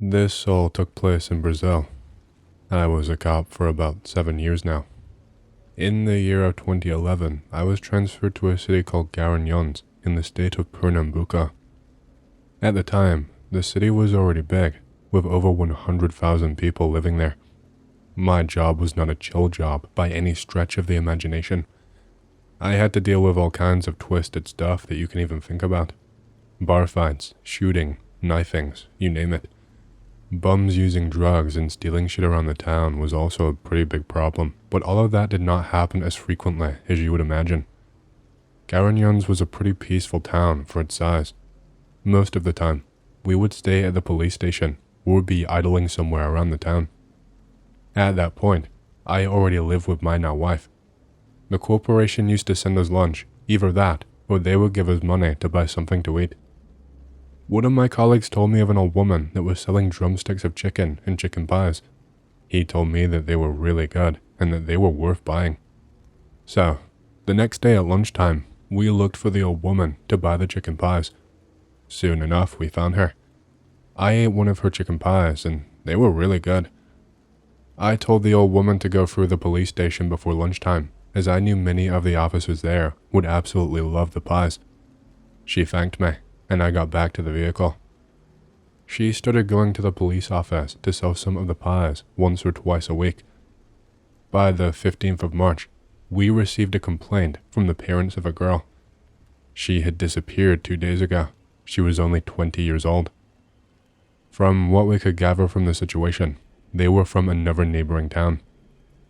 This all took place in Brazil. I was a cop for about 7 years now. In the year of 2011, I was transferred to a city called Garanhuns in the state of Pernambuco. At the time, the city was already big, with over 100,000 people living there. My job was not a chill job by any stretch of the imagination. I had to deal with all kinds of twisted stuff that you can even think about. Bar fights, shooting, knifings, you name it. Bums using drugs and stealing shit around the town was also a pretty big problem, but all of that did not happen as frequently as you would imagine. Garanhuns was a pretty peaceful town for its size. Most of the time, we would stay at the police station or be idling somewhere around the town. At that point, I already lived with my now wife. The corporation used to send us lunch, either that or they would give us money to buy something to eat. One of my colleagues told me of an old woman that was selling drumsticks of chicken and chicken pies. He told me that they were really good and that they were worth buying. So, the next day at lunchtime, we looked for the old woman to buy the chicken pies. Soon enough, we found her. I ate one of her chicken pies and they were really good. I told the old woman to go through the police station before lunchtime, as I knew many of the officers there would absolutely love the pies. She thanked me, and I got back to the vehicle. She started going to the police office to sell some of the pies once or twice a week. By the 15th of March, we received a complaint from the parents of a girl. She had disappeared 2 days ago. She was only 20 years old. From what we could gather from the situation, they were from another neighboring town.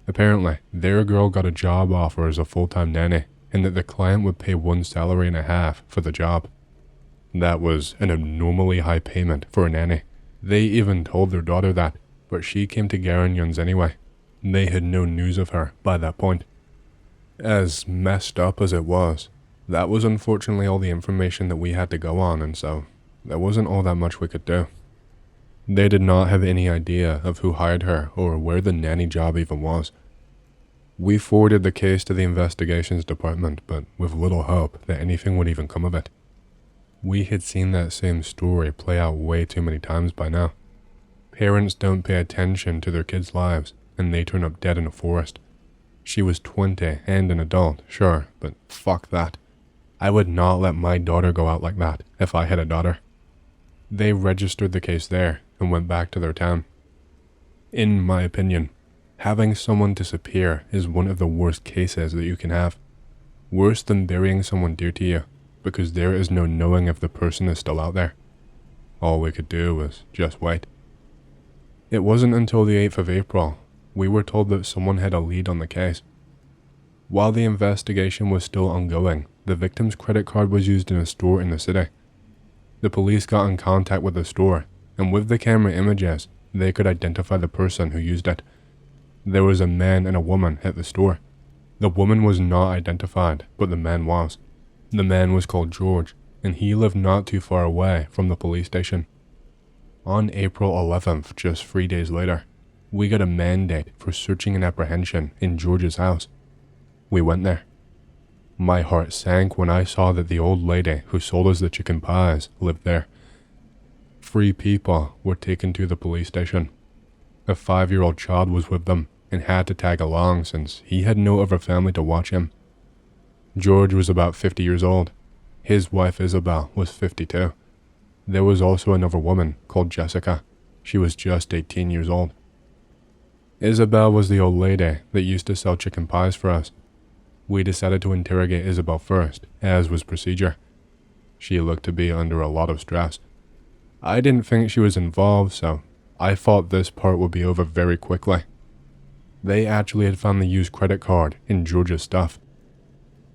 Apparently, their girl got a job offer as a full-time nanny, and that the client would pay 1.5 salaries for the job. That was an abnormally high payment for a nanny. They even told their daughter that, but she came to Garanhuns anyway. They had no news of her by that point. As messed up as it was, that was unfortunately all the information that we had to go on, and so there wasn't all that much we could do. They did not have any idea of who hired her or where the nanny job even was. We forwarded the case to the investigations department, but with little hope that anything would even come of it. We had seen that same story play out way too many times by now. Parents don't pay attention to their kids' lives, and they turn up dead in a forest. She was 20 and an adult, sure, but fuck that. I would not let my daughter go out like that if I had a daughter. They registered the case there and went back to their town. In my opinion, having someone disappear is one of the worst cases that you can have. Worse than burying someone dear to you, because there is no knowing if the person is still out there. All we could do was just wait. It wasn't until the 8th of April we were told that someone had a lead on the case. While the investigation was still ongoing, the victim's credit card was used in a store in the city. The police got in contact with the store, and with the camera images, they could identify the person who used it. There was a man and a woman at the store. The woman was not identified, but the man was. The man was called George, and he lived not too far away from the police station. On April 11th, just 3 days later, we got a mandate for searching and apprehension in George's house. We went there. My heart sank when I saw that the old lady who sold us the chicken pies lived there. 3 people were taken to the police station. A 5-year-old child was with them and had to tag along since he had no other family to watch him. George was about 50 years old. His wife Isabel was 52. There was also another woman called Jessica. She was just 18 years old. Isabel was the old lady that used to sell chicken pies for us. We decided to interrogate Isabel first, as was procedure. She looked to be under a lot of stress. I didn't think she was involved, so I thought this part would be over very quickly. They actually had found the used credit card in George's stuff.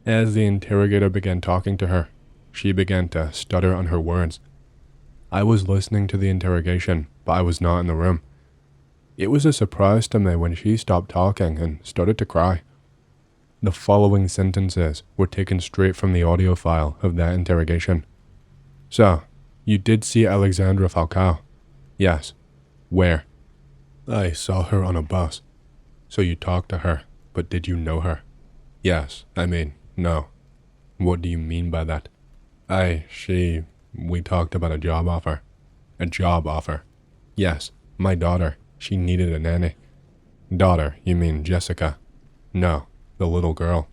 As the interrogator began talking to her, she began to stutter on her words. I was listening to the interrogation, but I was not in the room. It was a surprise to me when she stopped talking and started to cry. The following sentences were taken straight from the audio file of that interrogation. So, you did see Alexandra Falcao? Yes. Where? I saw her on a bus. So you talked to her, but did you know her? Yes, no. What do you mean by that? We talked about a job offer. A job offer. Yes, my daughter. She needed a nanny. Daughter, you mean Jessica? No, the little girl.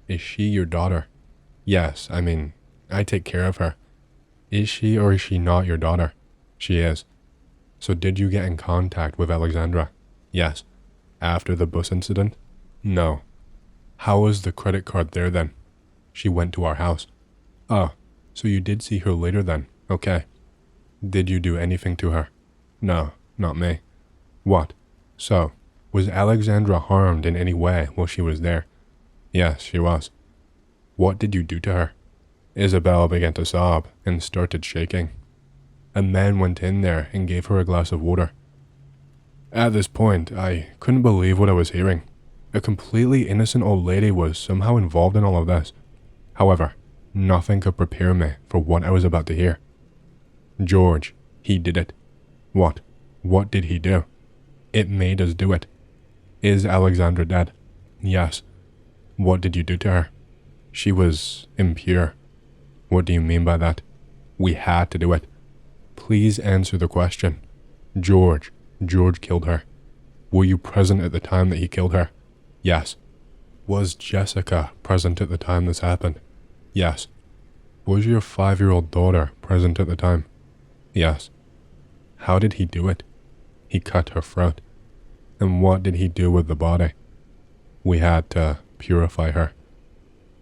Is she your daughter? Yes, I take care of her. Is she or is she not your daughter? She is. So did you get in contact with Alexandra? Yes. After the bus incident? No. How was the credit card there then? She went to our house. Oh, so you did see her later then? Okay. Did you do anything to her? No, not me. What? So, was Alexandra harmed in any way while she was there? Yes, she was. What did you do to her? Isabel began to sob and started shaking. A man went in there and gave her a glass of water. At this point, I couldn't believe what I was hearing. A completely innocent old lady was somehow involved in all of this. However, nothing could prepare me for what I was about to hear. George, he did it. What? What did he do? It made us do it. Is Alexandra dead? Yes. What did you do to her? She was impure. What do you mean by that? We had to do it. Please answer the question. George killed her. Were you present at the time that he killed her? Yes. Was Jessica present at the time this happened? Yes. Was your 5-year-old daughter present at the time? Yes. How did he do it? He cut her throat. And what did he do with the body? We had to purify her.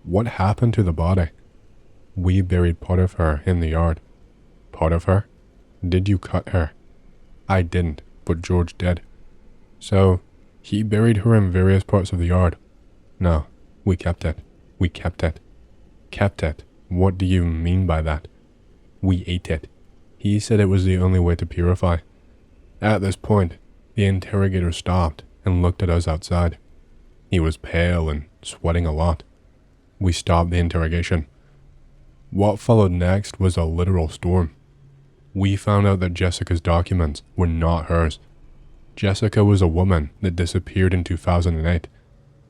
What happened to the body? We buried part of her in the yard. Part of her? Did you cut her? I didn't, but George did. So, he buried her in various parts of the yard. No, we kept it. We kept it. Kept it? What do you mean by that? We ate it. He said it was the only way to purify. At this point, the interrogator stopped and looked at us outside. He was pale and sweating a lot. We stopped the interrogation. What followed next was a literal storm. We found out that Jessica's documents were not hers. Jessica was a woman that disappeared in 2008.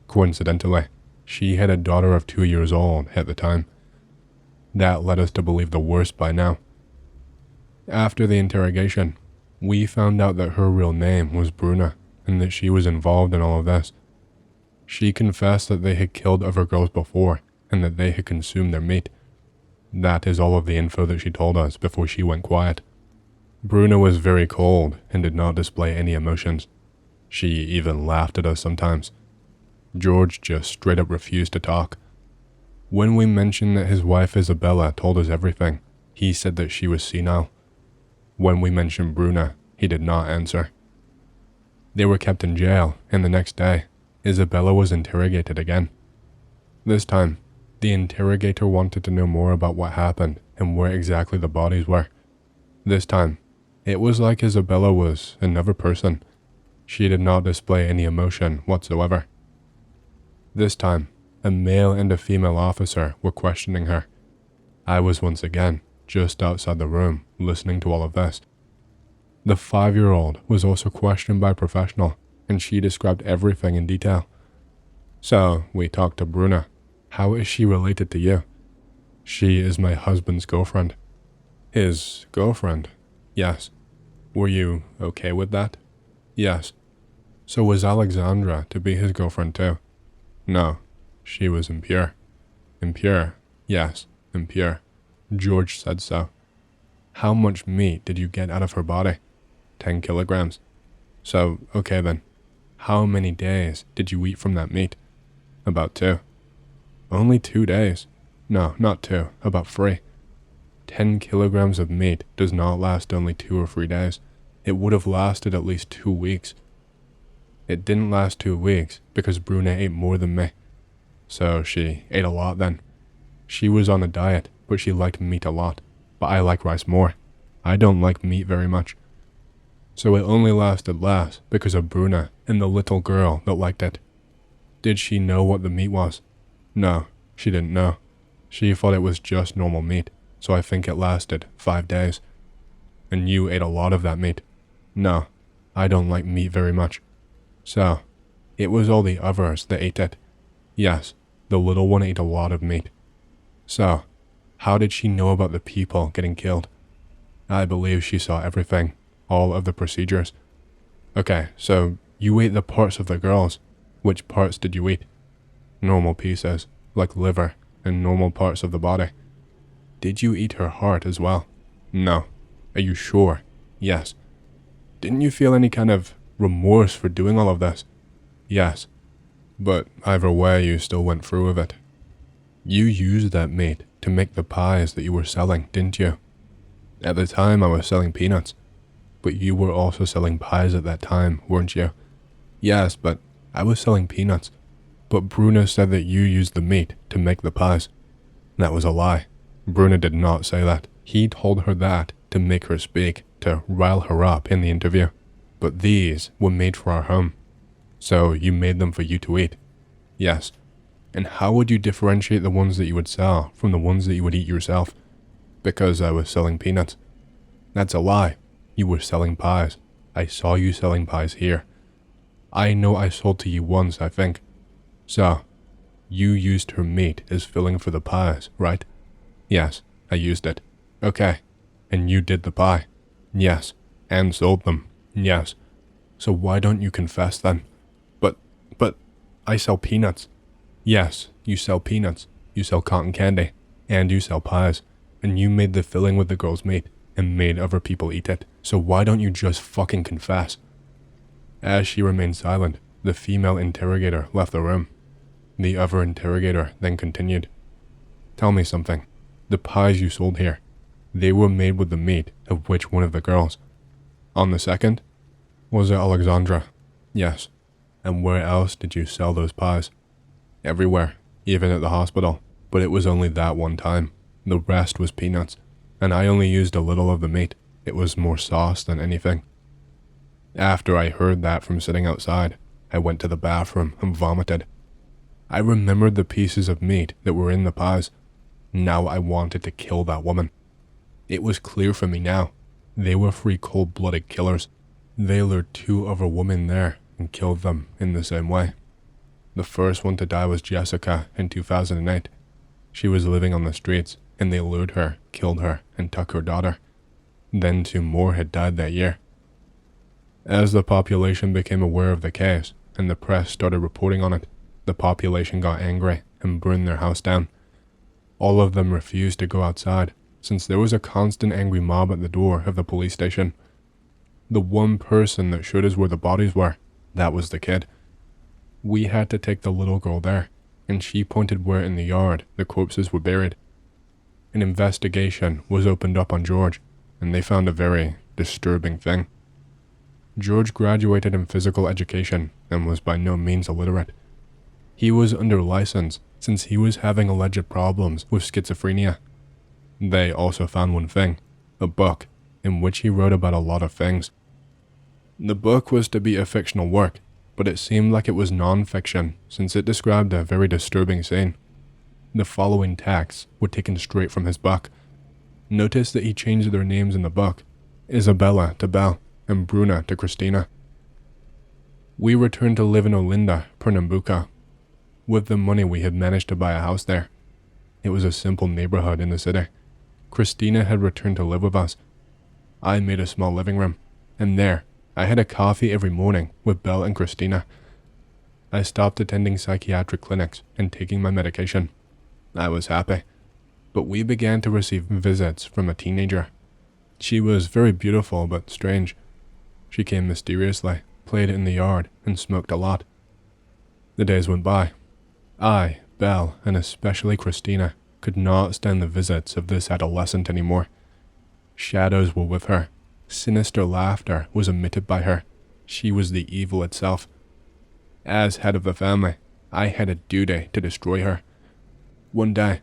Coincidentally, she had a daughter of 2 years old at the time. That led us to believe the worst by now. After the interrogation, we found out that her real name was Bruna and that she was involved in all of this. She confessed that they had killed other girls before and that they had consumed their meat. That is all of the info that she told us before she went quiet. Bruna was very cold and did not display any emotions. She even laughed at us sometimes. George just straight up refused to talk. When we mentioned that his wife Isabella told us everything, he said that she was senile. When we mentioned Bruna, he did not answer. They were kept in jail, and the next day, Isabella was interrogated again. This time, the interrogator wanted to know more about what happened and where exactly the bodies were. This time, it was like Isabella was another person. She did not display any emotion whatsoever. This time, a male and a female officer were questioning her. I was once again just outside the room listening to all of this. The 5-year-old was also questioned by a professional, and she described everything in detail. So, we talked to Bruna. How is she related to you? She is my husband's girlfriend. His girlfriend? Yes. Were you okay with that? Yes. So was Alexandra to be his girlfriend too? No, she was impure. Impure? Yes, impure. George said so. How much meat did you get out of her body? 10 kilograms. So, okay then. How many days did you eat from that meat? About 2. Only 2 days? No, not 2, about 3. 10 kilograms of meat does not last only 2 or 3 days. It would have lasted at least 2 weeks. It didn't last 2 weeks because Bruna ate more than me. So she ate a lot then. She was on a diet, but she liked meat a lot. But I like rice more. I don't like meat very much. So it only lasted less because of Bruna and the little girl that liked it. Did she know what the meat was? No, she didn't know. She thought it was just normal meat, so I think it lasted 5 days. And you ate a lot of that meat. No, I don't like meat very much. So, it was all the others that ate it. Yes, the little one ate a lot of meat. So, how did she know about the people getting killed? I believe she saw everything. all of the procedures. Okay, so you ate the parts of the girls. Which parts did you eat? Normal pieces, like liver and normal parts of the body. Did you eat her heart as well? No. Are you sure? Yes. Didn't you feel any kind of remorse for doing all of this? Yes. But either way, you still went through with it. You used that meat to make the pies that you were selling, didn't you? At the time, I was selling peanuts. But you were also selling pies at that time, weren't you? Yes, but I was selling peanuts. But Bruna said that you used the meat to make the pies. That was a lie. Bruna did not say that. He told her that to make her speak, to rile her up in the interview. But these were made for our home. So you made them for you to eat. Yes. And how would you differentiate the ones that you would sell from the ones that you would eat yourself? Because I was selling peanuts. That's a lie. You were selling pies. I saw you selling pies here. I know I sold to you once, I think. So, you used her meat as filling for the pies, right? Yes, I used it. Okay. And you did the pie? Yes. And sold them? Yes. So why don't you confess then? But, I sell peanuts. Yes, you sell peanuts. You sell cotton candy. And you sell pies. And you made the filling with the girl's meat and made other people eat it. So why don't you just fucking confess? As she remained silent, the female interrogator left the room. The other interrogator then continued. Tell me something. The pies you sold here, they were made with the meat of which one of the girls? On the second? Was it Alexandra? Yes. And where else did you sell those pies? Everywhere, even at the hospital, but it was only that one time. The rest was peanuts, and I only used a little of the meat. It was more sauce than anything. After I heard that from sitting outside, I went to the bathroom and vomited. I remembered the pieces of meat that were in the pies. Now I wanted to kill that woman. It was clear for me now. They were 3 cold-blooded killers. They lured 2 other women there and killed them in the same way. The first one to die was Jessica in 2008. She was living on the streets, and they lured her, killed her, and took her daughter. Then 2 more had died that year. As the population became aware of the case, and the press started reporting on it, the population got angry and burned their house down. All of them refused to go outside, since there was a constant angry mob at the door of the police station. The one person that showed us where the bodies were, that was the kid. We had to take the little girl there, and she pointed where in the yard the corpses were buried. An investigation was opened up on George, and they found a very disturbing thing. George graduated in physical education and was by no means illiterate. He was under license since he was having alleged problems with schizophrenia. They also found one thing, a book, in which he wrote about a lot of things. The book was to be a fictional work, but it seemed like it was non-fiction since it described a very disturbing scene. The following texts were taken straight from his book. Notice that he changed their names in the book, Isabella to Belle and Bruna to Christina. We returned to live in Olinda, Pernambuco. With the money we had managed to buy a house there. It was a simple neighborhood in the city. Christina had returned to live with us. I made a small living room, and there, I had a coffee every morning with Belle and Christina. I stopped attending psychiatric clinics and taking my medication. I was happy. But we began to receive visits from a teenager. She was very beautiful but strange. She came mysteriously, played in the yard, and smoked a lot. The days went by. I, Belle, and especially Christina, could not stand the visits of this adolescent anymore. Shadows were with her. Sinister laughter was emitted by her. She was the evil itself. As head of the family, I had a duty to destroy her. One day,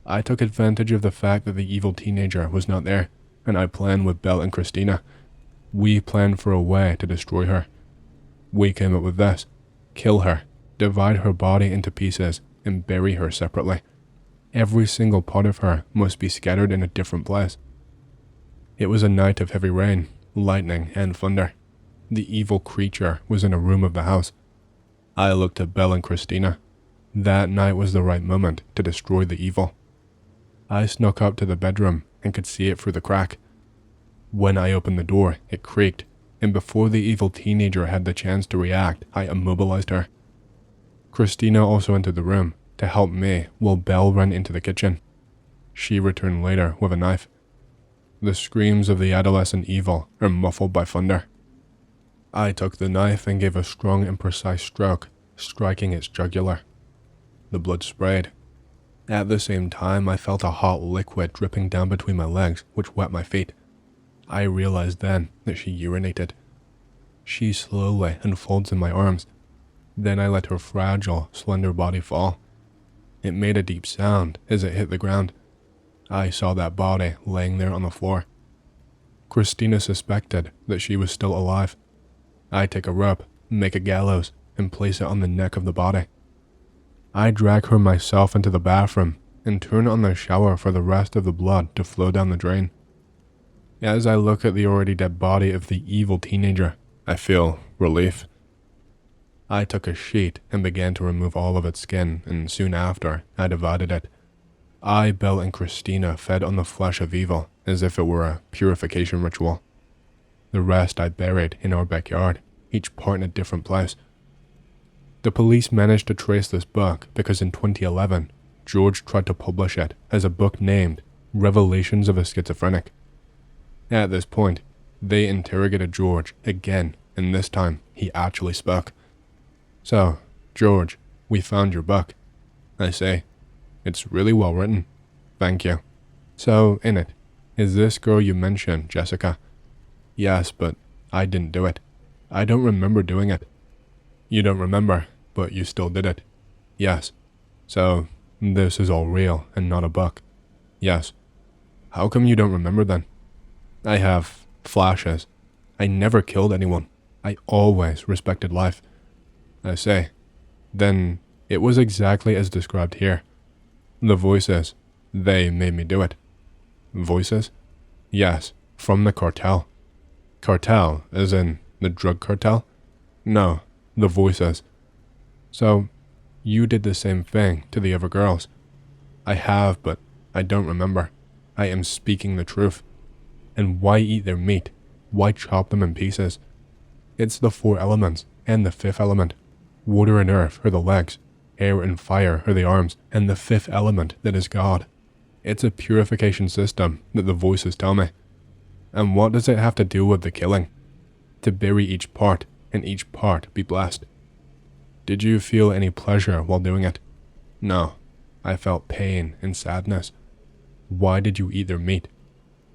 I took advantage of the fact that the evil teenager was not there, and I planned with Belle and Christina. We planned for a way to destroy her. We came up with this: kill her, divide her body into pieces, and bury her separately. Every single part of her must be scattered in a different place. It was a night of heavy rain, lightning, and thunder. The evil creature was in a room of the house. I looked at Belle and Christina. That night was the right moment to destroy the evil. I snuck up to the bedroom and could see it through the crack. When I opened the door, it creaked, and before the evil teenager had the chance to react, I immobilized her. Christina also entered the room to help me while Belle ran into the kitchen. She returned later with a knife. The screams of the adolescent evil are muffled by thunder. I took the knife and gave a strong and precise stroke, striking its jugular. The blood sprayed. At the same time, I felt a hot liquid dripping down between my legs, which wet my feet. I realized then that she urinated. She slowly unfolds in my arms. Then I let her fragile, slender body fall. It made a deep sound as it hit the ground. I saw that body laying there on the floor. Christina suspected that she was still alive. I take a rope, make a gallows, and place it on the neck of the body. I drag her myself into the bathroom and turn on the shower for the rest of the blood to flow down the drain. As I look at the already dead body of the evil teenager, I feel relief. I took a sheet and began to remove all of its skin, and soon after, I divided it. I, Belle, and Christina fed on the flesh of evil as if it were a purification ritual. The rest I buried in our backyard, each part in a different place. The police managed to trace this book because in 2011, George tried to publish it as a book named Revelations of a Schizophrenic. At this point, they interrogated George again, and this time he actually spoke. "So, George, we found your book." I say, "It's really well written. Thank you. So, in it, is this girl you mentioned, Jessica?" "Yes, but I didn't do it. I don't remember doing it." "You don't remember, but you still did it?" "Yes." "So, this is all real and not a book?" "Yes." "How come you don't remember then?" "I have flashes. I never killed anyone. I always respected life." I say, "Then it was exactly as described here. The voices, they made me do it." "Voices?" "Yes, from the cartel." "Cartel, as in the drug cartel?" "No, the voices." "So, you did the same thing to the other girls?" "I have, but I don't remember. I am speaking the truth." "And why eat their meat? Why chop them in pieces?" "It's the 4 elements and the 5th element. Water and earth are the legs, air and fire are the arms, and the 5th element that is God. It's a purification system that the voices tell me." "And what does it have to do with the killing?" "To bury each part, and each part be blessed." "Did you feel any pleasure while doing it?" "No, I felt pain and sadness." "Why did you eat their meat?"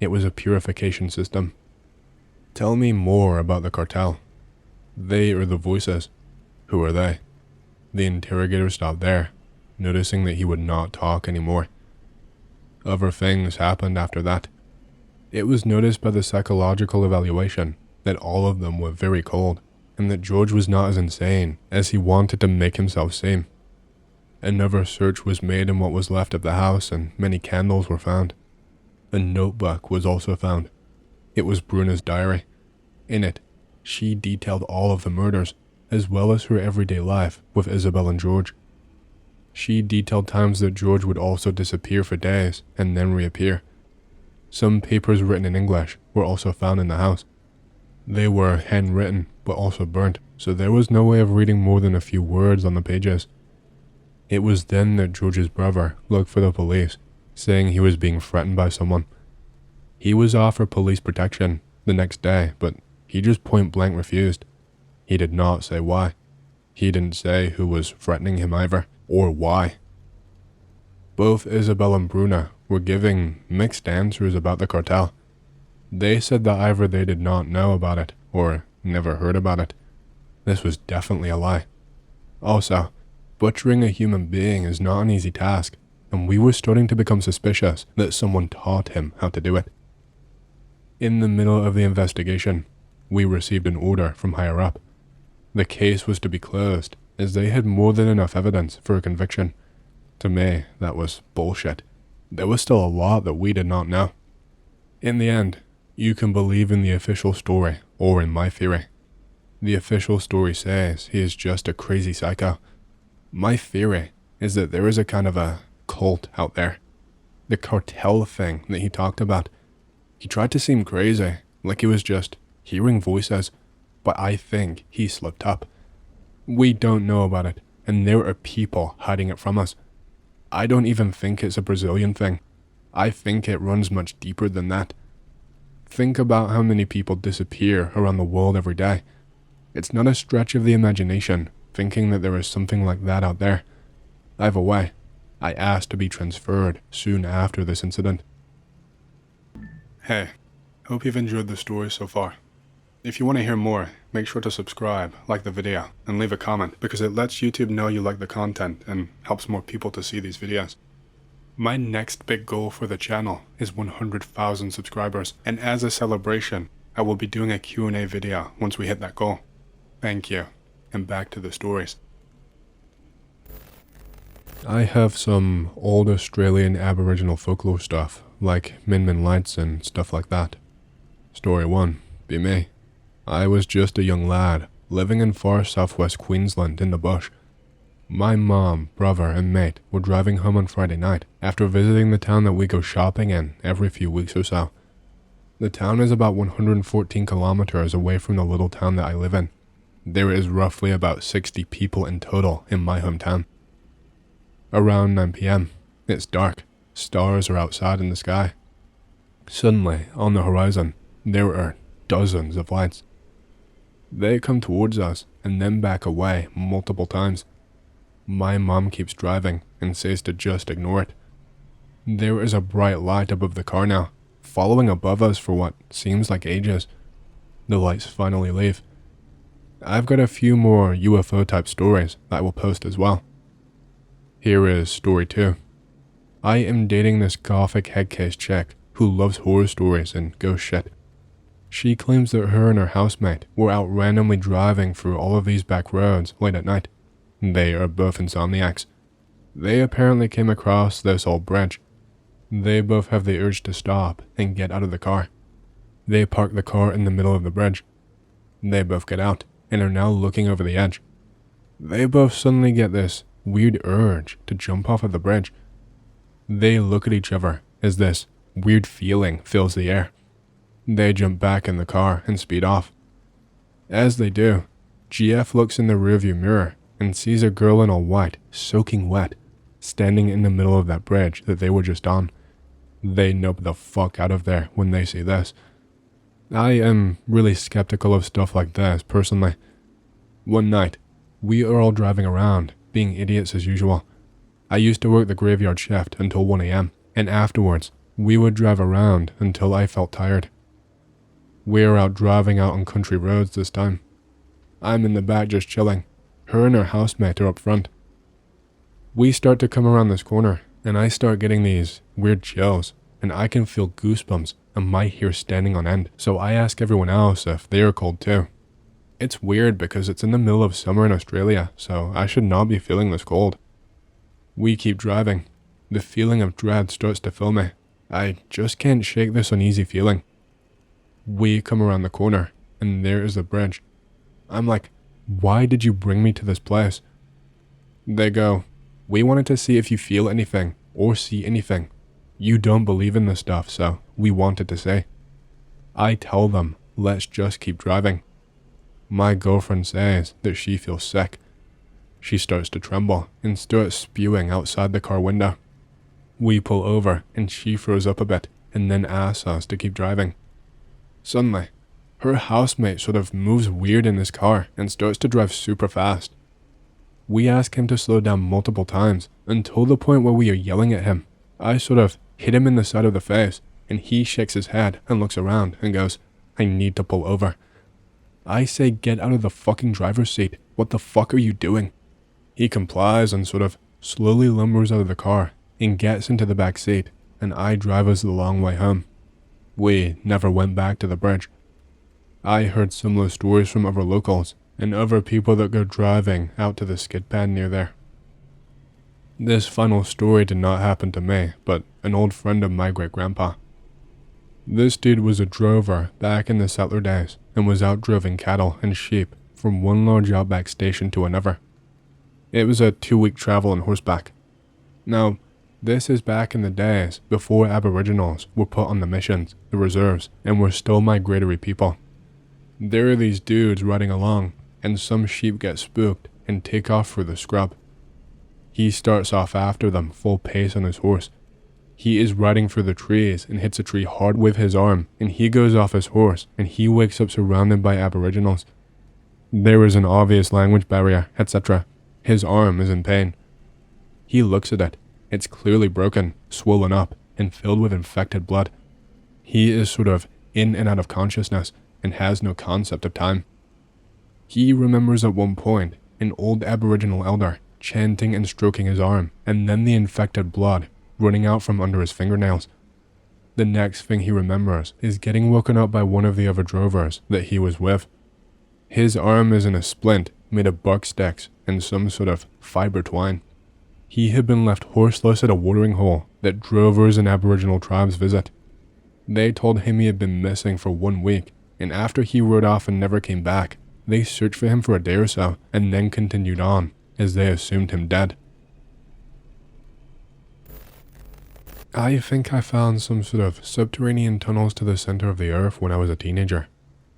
"It was a purification system." "Tell me more about the cartel." "They are the voices." "Who are they?" The interrogator stopped there, noticing that he would not talk anymore. Other things happened after that. It was noticed by the psychological evaluation that all of them were very cold, and that George was not as insane as he wanted to make himself seem. Another search was made in what was left of the house, and many candles were found. A notebook was also found. It was Bruna's diary. In it, she detailed all of the murders, as well as her everyday life with Isabel and George. She detailed times that George would also disappear for days and then reappear. Some papers written in English were also found in the house. They were handwritten but also burnt, so there was no way of reading more than a few words on the pages. It was then that George's brother looked for the police, saying he was being threatened by someone. He was offered police protection the next day, but he just point blank refused. He did not say why. He didn't say who was threatening him either, or why. Both Isabel and Bruna were giving mixed answers about the cartel. They said that either they did not know about it, or never heard about it. This was definitely a lie. Also, butchering a human being is not an easy task, and we were starting to become suspicious that someone taught him how to do it. In the middle of the investigation, we received an order from higher up. The case was to be closed, as they had more than enough evidence for a conviction. To me, that was bullshit. There was still a lot that we did not know. In the end, you can believe in the official story or in my theory. The official story says he is just a crazy psycho. My theory is that there is a kind of a cult out there. The cartel thing that he talked about. He tried to seem crazy, like he was just hearing voices, but I think he slipped up. We don't know about it, and there are people hiding it from us. I don't even think it's a Brazilian thing. I think it runs much deeper than that. Think about how many people disappear around the world every day. It's not a stretch of the imagination thinking that there is something like that out there. Either way, I asked to be transferred soon after this incident. Hey, hope you've enjoyed the story so far. If you want to hear more, make sure to subscribe, like the video, and leave a comment because it lets YouTube know you like the content and helps more people to see these videos. My next big goal for the channel is 100,000 subscribers, and as a celebration, I will be doing a Q&A video once we hit that goal. Thank you, and back to the stories. I have some old Australian Aboriginal folklore stuff, like Min Min lights and stuff like that. Story 1, be me. I was just a young lad, living in far southwest Queensland in the bush. My mom, brother, and mate were driving home on Friday night after visiting the town that we go shopping in every few weeks or so. The town is about 114 kilometers away from the little town that I live in. There is roughly about 60 people in total in my hometown. Around 9 p.m, it's dark. Stars are outside in the sky. Suddenly, on the horizon, there are dozens of lights. They come towards us and then back away multiple times. My mom keeps driving and says to just ignore it. There is a bright light above the car now, following above us for what seems like ages. The lights finally leave. I've got a few more UFO type stories that I will post as well. Here is story 2. I am dating this gothic headcase chick who loves horror stories and ghost shit. She claims that her and her housemate were out randomly driving through all of these back roads late at night. They are both insomniacs. They apparently came across this old bridge. They both have the urge to stop and get out of the car. They park the car in the middle of the bridge. They both get out and are now looking over the edge. They both suddenly get this weird urge to jump off of the bridge. They look at each other as this weird feeling fills the air. They jump back in the car and speed off. As they do, GF looks in the rearview mirror and sees a girl in all white, soaking wet, standing in the middle of that bridge that they were just on. They nope the fuck out of there when they see this. I am really skeptical of stuff like this, personally. One night, we are all driving around, being idiots as usual. I used to work the graveyard shift until 1 a.m, and afterwards, we would drive around until I felt tired. We're out driving out on country roads this time. I'm in the back just chilling. Her and her housemate are up front. We start to come around this corner, and I start getting these weird chills, and I can feel goosebumps and my hair standing on end, so I ask everyone else if they are cold too. It's weird because it's in the middle of summer in Australia, so I should not be feeling this cold. We keep driving. The feeling of dread starts to fill me. I just can't shake this uneasy feeling. We come around the corner, and there is the bridge. I'm like, why did you bring me to this place? They go, we wanted to see if you feel anything or see anything. You don't believe in this stuff, so we wanted to say. I tell them, let's just keep driving. My girlfriend says that she feels sick. She starts to tremble and starts spewing outside the car window. We pull over and she throws up a bit and then asks us to keep driving. Suddenly, her housemate sort of moves weird in his car and starts to drive super fast. We ask him to slow down multiple times until the point where we are yelling at him. I sort of hit him in the side of the face and he shakes his head and looks around and goes, I need to pull over. I say, get out of the fucking driver's seat. What the fuck are you doing? He complies and sort of slowly lumbers out of the car and gets into the back seat, and I drive us the long way home. We never went back to the bridge. I heard similar stories from other locals and other people that go driving out to the skid pad near there. This final story did not happen to me, but an old friend of my great-grandpa. This dude was a drover back in the settler days and was out droving cattle and sheep from one large outback station to another. It was a 2-week travel on horseback. Now, This is back in the days before Aboriginals were put on the missions, the reserves, and were still migratory people. There are these dudes riding along, and some sheep get spooked and take off for the scrub. He starts off after them full pace on his horse. He is riding through the trees and hits a tree hard with his arm, and he goes off his horse, and he wakes up surrounded by Aboriginals. There is an obvious language barrier, etc. His arm is in pain. He looks at it. It's clearly broken, swollen up, and filled with infected blood. He is sort of in and out of consciousness and has no concept of time. He remembers at one point an old Aboriginal elder chanting and stroking his arm, and then the infected blood running out from under his fingernails. The next thing he remembers is getting woken up by one of the other drovers that he was with. His arm is in a splint made of buck sticks and some sort of fiber twine. He had been left horseless at a watering hole that drovers and Aboriginal tribes visit. They told him he had been missing for 1 week, and after he rode off and never came back, they searched for him for a day or so and then continued on, as they assumed him dead. I think I found some sort of subterranean tunnels to the center of the earth when I was a teenager.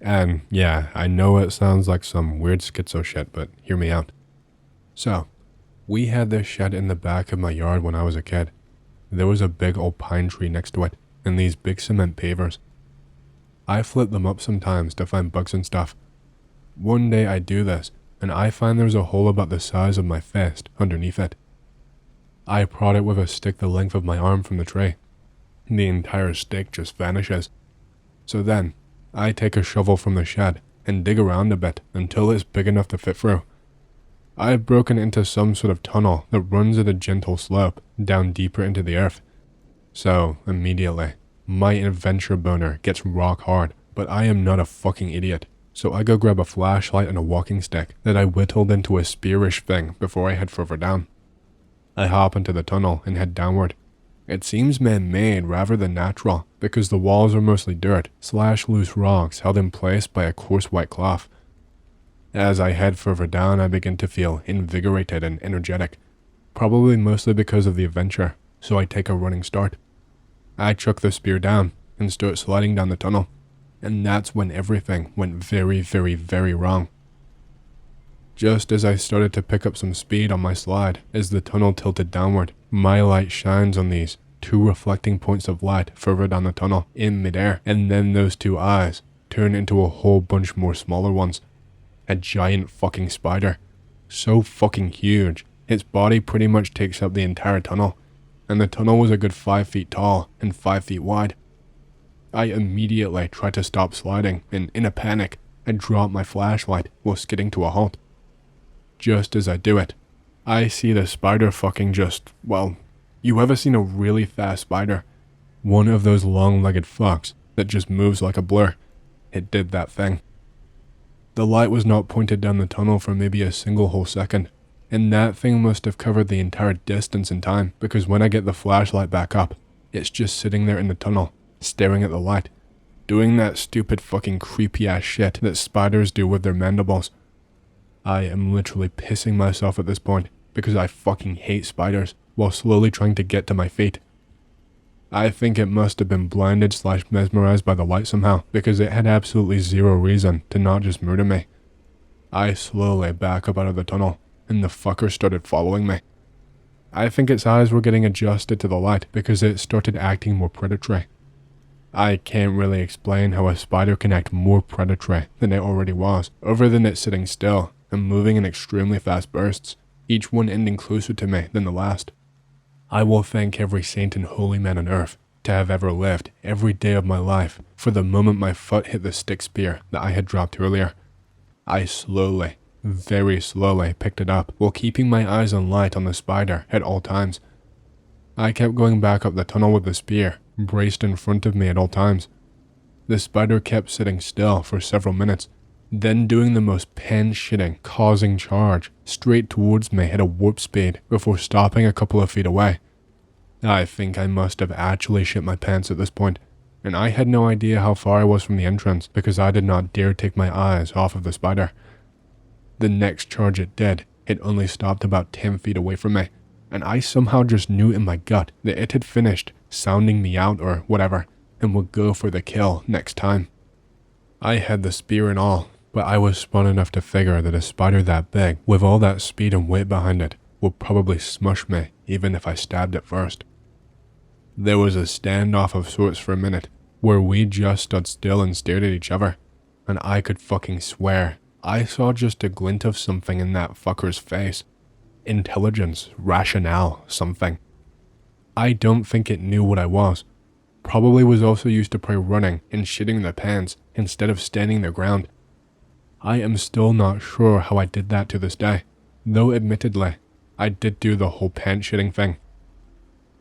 And yeah, I know it sounds like some weird schizo shit, but hear me out. So, we had this shed in the back of my yard when I was a kid. There was a big old pine tree next to it, and these big cement pavers. I flip them up sometimes to find bugs and stuff. One day I do this, and I find there's a hole about the size of my fist underneath it. I prod it with a stick the length of my arm from the tree. The entire stick just vanishes. So then, I take a shovel from the shed and dig around a bit until it's big enough to fit through. I've broken into some sort of tunnel that runs at a gentle slope down deeper into the earth. So, immediately, my adventure boner gets rock hard, but I am not a fucking idiot. So I go grab a flashlight and a walking stick that I whittled into a spearish thing before I head further down. I hop into the tunnel and head downward. It seems man-made rather than natural because the walls are mostly dirt / loose rocks held in place by a coarse white cloth. As I head further down, I begin to feel invigorated and energetic, probably mostly because of the adventure, so I take a running start. I chuck the spear down and start sliding down the tunnel, and that's when everything went very, very, very wrong. Just as I started to pick up some speed on my slide, as the tunnel tilted downward, my light shines on these 2 reflecting points of light further down the tunnel in midair, and then those 2 eyes turn into a whole bunch more smaller ones. A giant fucking spider. So fucking huge, its body pretty much takes up the entire tunnel, and the tunnel was a good 5 feet tall and 5 feet wide. I immediately try to stop sliding, and in a panic, I drop my flashlight while skidding to a halt. Just as I do it, I see the spider fucking you ever seen a really fast spider? One of those long-legged fucks that just moves like a blur. It did that thing. The light was not pointed down the tunnel for maybe a single whole second, and that thing must have covered the entire distance in time, because when I get the flashlight back up, it's just sitting there in the tunnel, staring at the light, doing that stupid fucking creepy ass shit that spiders do with their mandibles. I am literally pissing myself at this point, because I fucking hate spiders, while slowly trying to get to my feet. I think it must have been blinded / mesmerized by the light somehow, because it had absolutely zero reason to not just murder me. I slowly back up out of the tunnel, and the fucker started following me. I think its eyes were getting adjusted to the light because it started acting more predatory. I can't really explain how a spider can act more predatory than it already was, other than it sitting still and moving in extremely fast bursts, each one ending closer to me than the last. I will thank every saint and holy man on earth to have ever lived every day of my life for the moment my foot hit the stick spear that I had dropped earlier. I slowly, very slowly picked it up while keeping my eyes on light on the spider at all times. I kept going back up the tunnel with the spear, braced in front of me at all times. The spider kept sitting still for several minutes, then doing the most pen-shitting, causing charge straight towards me at a warp speed before stopping a couple of feet away. I think I must have actually shit my pants at this point, and I had no idea how far I was from the entrance because I did not dare take my eyes off of the spider. The next charge it did, it only stopped about 10 feet away from me, and I somehow just knew in my gut that it had finished sounding me out or whatever, and would go for the kill next time. I had the spear and all, but I was smart enough to figure that a spider that big, with all that speed and weight behind it, would probably smush me even if I stabbed it first. There was a standoff of sorts for a minute, where we just stood still and stared at each other, and I could fucking swear I saw just a glint of something in that fucker's face. Intelligence, rationale, something. I don't think it knew what I was. Probably was also used to probably running and shitting the pants instead of standing their ground. I am still not sure how I did that to this day, though admittedly, I did do the whole pants shitting thing.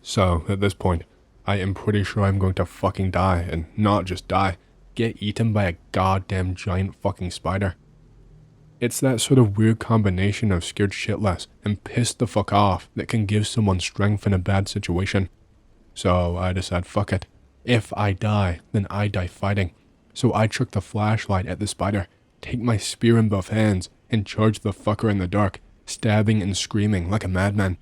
So, at this point, I am pretty sure I'm going to fucking die, and not just die, get eaten by a goddamn giant fucking spider. It's that sort of weird combination of scared shitless and pissed the fuck off that can give someone strength in a bad situation. So I decide fuck it. If I die, then I die fighting. So I chuck the flashlight at the spider, take my spear in both hands, and charge the fucker in the dark, stabbing and screaming like a madman.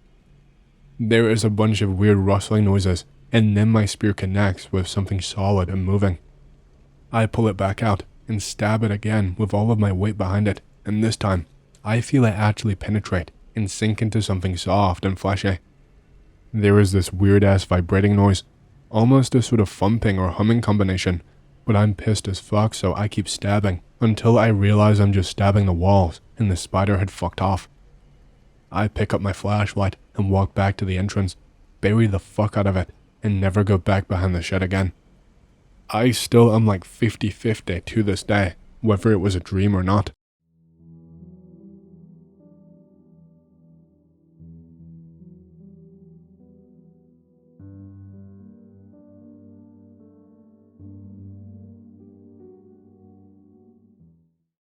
There is a bunch of weird rustling noises, and then my spear connects with something solid and moving. I pull it back out and stab it again with all of my weight behind it, and this time, I feel it actually penetrate and sink into something soft and fleshy. There is this weird-ass vibrating noise, almost a sort of thumping or humming combination, but I'm pissed as fuck, so I keep stabbing until I realize I'm just stabbing the walls and the spider had fucked off. I pick up my flashlight and walk back to the entrance, bury the fuck out of it, and never go back behind the shed again. I still am like 50-50 to this day, whether it was a dream or not.